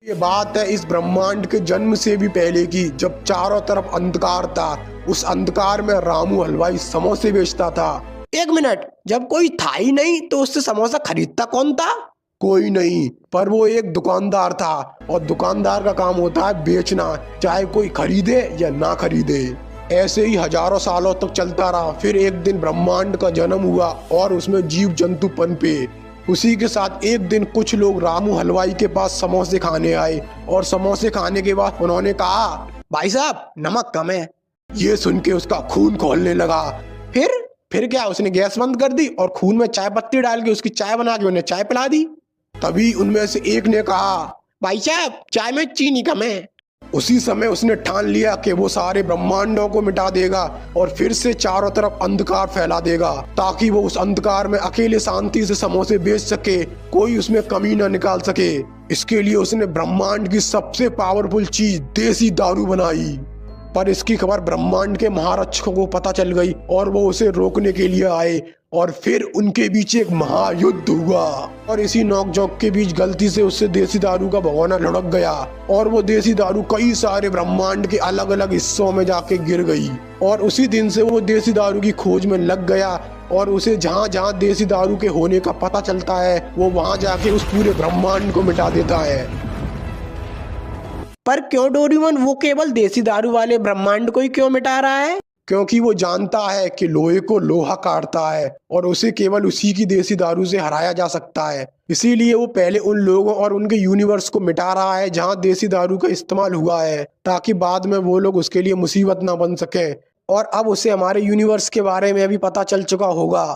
ये बात है इस ब्रह्मांड के जन्म से भी पहले की, जब चारों तरफ अंधकार था। उस अंधकार में रामू हलवाई समोसे बेचता था। एक मिनट, जब कोई था ही नहीं तो उससे समोसा खरीदता कौन था? कोई नहीं, पर वो एक दुकानदार था, और दुकानदार का काम होता है बेचना, चाहे कोई खरीदे या ना खरीदे। ऐसे ही हजारों सालों तक चलता रहा। फिर एक दिन ब्रह्मांड का जन्म हुआ और उसमें जीव जंतु पनपे। उसी के साथ एक दिन कुछ लोग रामू हलवाई के पास समोसे खाने आए, और समोसे खाने के बाद उन्होंने कहा, भाई साहब, नमक कम है। ये सुन के उसका खून खौलने लगा। फिर क्या, उसने गैस बंद कर दी और खून में चाय पत्ती डाल के उसकी चाय बना के उन्हें चाय पिला दी। तभी उनमें से एक ने कहा, भाई साहब, चाय में चीनी कम है। उसी समय उसने ठान लिया कि वो सारे ब्रह्मांडों को मिटा देगा और फिर से चारों तरफ अंधकार फैला देगा, ताकि वो उस अंधकार में अकेले शांति से समोसे बेच सके, कोई उसमें कमी न निकाल सके। इसके लिए उसने ब्रह्मांड की सबसे पावरफुल चीज देसी दारू बनाई। पर इसकी खबर ब्रह्मांड के महारक्षकों को पता चल गई और वो उसे रोकने के लिए आए, और फिर उनके बीच एक महायुद्ध हुआ। और इसी नोकझोंक के बीच गलती से उससे देसी दारू का भगोना लुढ़क गया, और वो देसी दारू कई सारे ब्रह्मांड के अलग अलग हिस्सों में जाके गिर गई। और उसी दिन से वो देसी दारू की खोज में लग गया, और उसे जहाँ जहाँ देसी दारू के होने का पता चलता है वो वहाँ जाके उस पूरे ब्रह्मांड को मिटा देता है। पर क्यों डोरेमोन, वो केवल देसी दारू वाले ब्रह्मांड को ही क्यों मिटा रहा है? क्योंकि वो जानता है कि लोहे को लोहा काटता है और उसे केवल उसी की देसी दारू से हराया जा सकता है। इसीलिए वो पहले उन लोगों और उनके यूनिवर्स को मिटा रहा है जहाँ देसी दारू का इस्तेमाल हुआ है, ताकि बाद में वो लोग उसके लिए मुसीबत ना बन सके। और अब उसे हमारे यूनिवर्स के बारे में भी पता चल चुका होगा।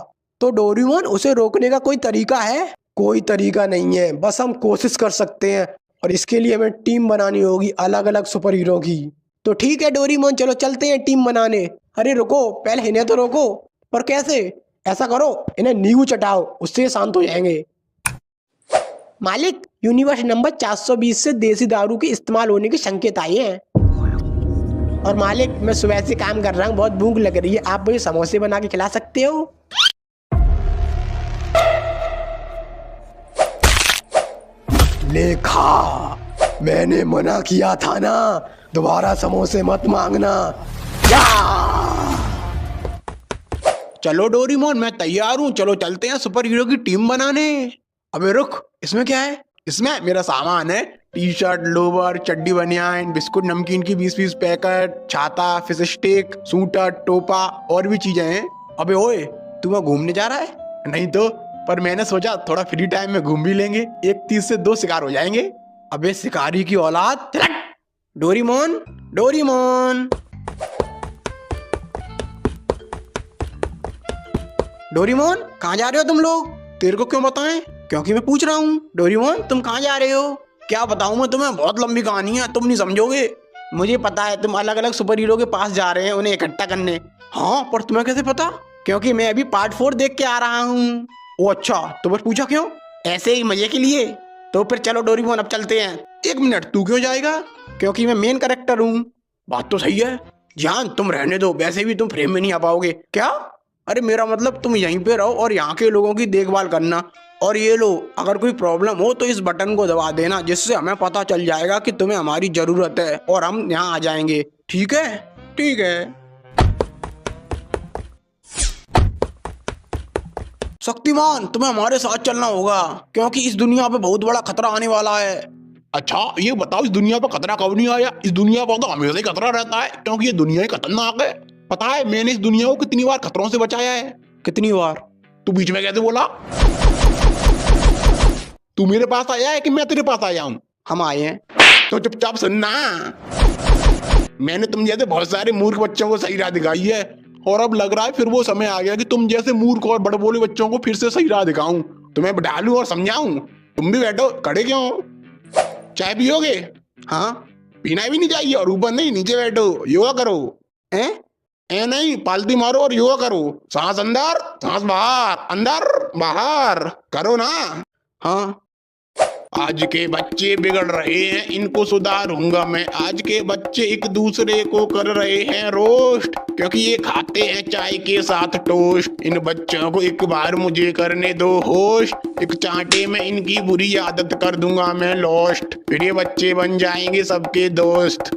तो डोरेमोन, उसे रोकने का कोई तरीका है? कोई तरीका नहीं है, बस हम कोशिश कर सकते हैं, और इसके लिए हमें टीम बनानी होगी अलग अलग सुपर हीरो की। तो ठीक है डोरेमोन, चलो चलते हैं टीम बनाने। अरे रुको, पहले इन्हें तो रोको। पर कैसे? ऐसा करो, इन्हें नींबू चटाओ, उससे ये शांत हो जाएंगे। मालिक, यूनिवर्स नंबर 420 से देसी दारू के इस्तेमाल होने के संकेत आए हैं। और मालिक, मैं सुबह से काम कर रहा हूँ, बहुत भूख लग रही है, आप मुझे समोसे बना के खिला सकते हो? लेखा, मैंने मना किया था ना, दोबारा समोसे मत मांगना। चलो डोरेमोन, मैं तैयार हूँ, चलो चलते हैं सुपर हीरो की टीम बनाने। अबे रुक, इसमें क्या है? इसमें मेरा सामान है, टी शर्ट, लोवर, चड्डी, बनियान, बिस्कुट, नमकीन की 20-20 पैकेट, छाता, फिश स्टिक, सूटर, टोपा और भी चीजें हैं। अबे ओए, तू वहाँ घूमने जा रहा है? नहीं तो, पर मैंने सोचा थोड़ा फ्री टाइम में घूम भी लेंगे, एक तीर से दो शिकार हो जाएंगे। अबे शिकारी की औलाद, डोरेमोन, डोरेमोन, डोरेमोन, कहाँ जा रहे हो तुम लोग? तेरे को क्यों बताएं? क्योंकि मैं पूछ रहा हूँ। डोरेमोन, तुम कहाँ जा रहे हो? क्या बताऊं मैं तुम्हें, बहुत लंबी कहानी है, तुम नहीं समझोगे। मुझे पता है, तुम अलग अलग सुपर हीरो के पास जा रहे हैं उन्हें इकट्ठा करने। हाँ, पर तुम्हें कैसे पता? क्योंकि मैं अभी पार्ट 4 देख के आ रहा हूँ। ओ अच्छा, तो बस पूछा क्यों? ऐसे ही मजे के लिए। तो फिर चलो डोरेमोन, अब चलते हैं। एक मिनट, तू क्यों जाएगा? क्योंकि मैं मेन कैरेक्टर हूँ। बात तो सही है। जान, तुम रहने दो, वैसे भी तुम फ्रेम में नहीं आ पाओगे। क्या? अरे मेरा मतलब तुम यहीं पे रहो और यहाँ के लोगों की देखभाल करना। और ये लो, अगर कोई प्रॉब्लम हो तो इस बटन को दबा देना, जिससे हमें पता चल जाएगा कि तुम्हें हमारी जरूरत है और हम यहाँ आ जाएंगे। ठीक है? ठीक है। शक्तिमान, तुम्हें हमारे साथ चलना होगा, क्योंकि इस दुनिया पे बहुत बड़ा खतरा आने वाला है। अच्छा, ये बताओ, इस दुनिया पर खतरा कब नहीं आया? इस दुनिया पर तो हमेशा ही खतरा रहता है, क्योंकि ये दुनिया ही खतरनाक है। पता है मैंने इस दुनिया को कितनी बार खतरों से बचाया है? कितनी बार? तू बीच में कैसे बोला? तू मेरे पास आया है कि मैं तेरे पास आया हूँ? हम आए हैं। तो चुपचाप सुनना। मैंने तुम जैसे बहुत सारे मूर्ख बच्चों को सही राह दिखाई है, और अब लग रहा है फिर वो समय आ गया कि तुम जैसे मूर्ख और बड़बोले बच्चों को फिर से सही राह दिखाऊं, तुम्हें बैठा लूं और समझाऊं। तुम भी बैठो, खड़े क्यों? चाय पियोगे? हाँ। पीना भी नहीं चाहिए, और ऊपर नहीं, नीचे बैठो, योगा करो। ए नहीं, पालती मारो और योगा करो। सांस अंदर, सांस बाहर, अंदर बाहर, करो ना। हाँ। आज के बच्चे बिगड़ रहे हैं, इनको सुधारूंगा मैं। आज के बच्चे एक दूसरे को कर रहे हैं रोस्ट, क्योंकि ये खाते हैं चाय के साथ टोस्ट। इन बच्चों को एक बार मुझे करने दो होस्ट, एक चांटे में इनकी बुरी आदत कर दूंगा मैं लॉस्ट, फिर ये बच्चे बन जाएंगे सबके दोस्त।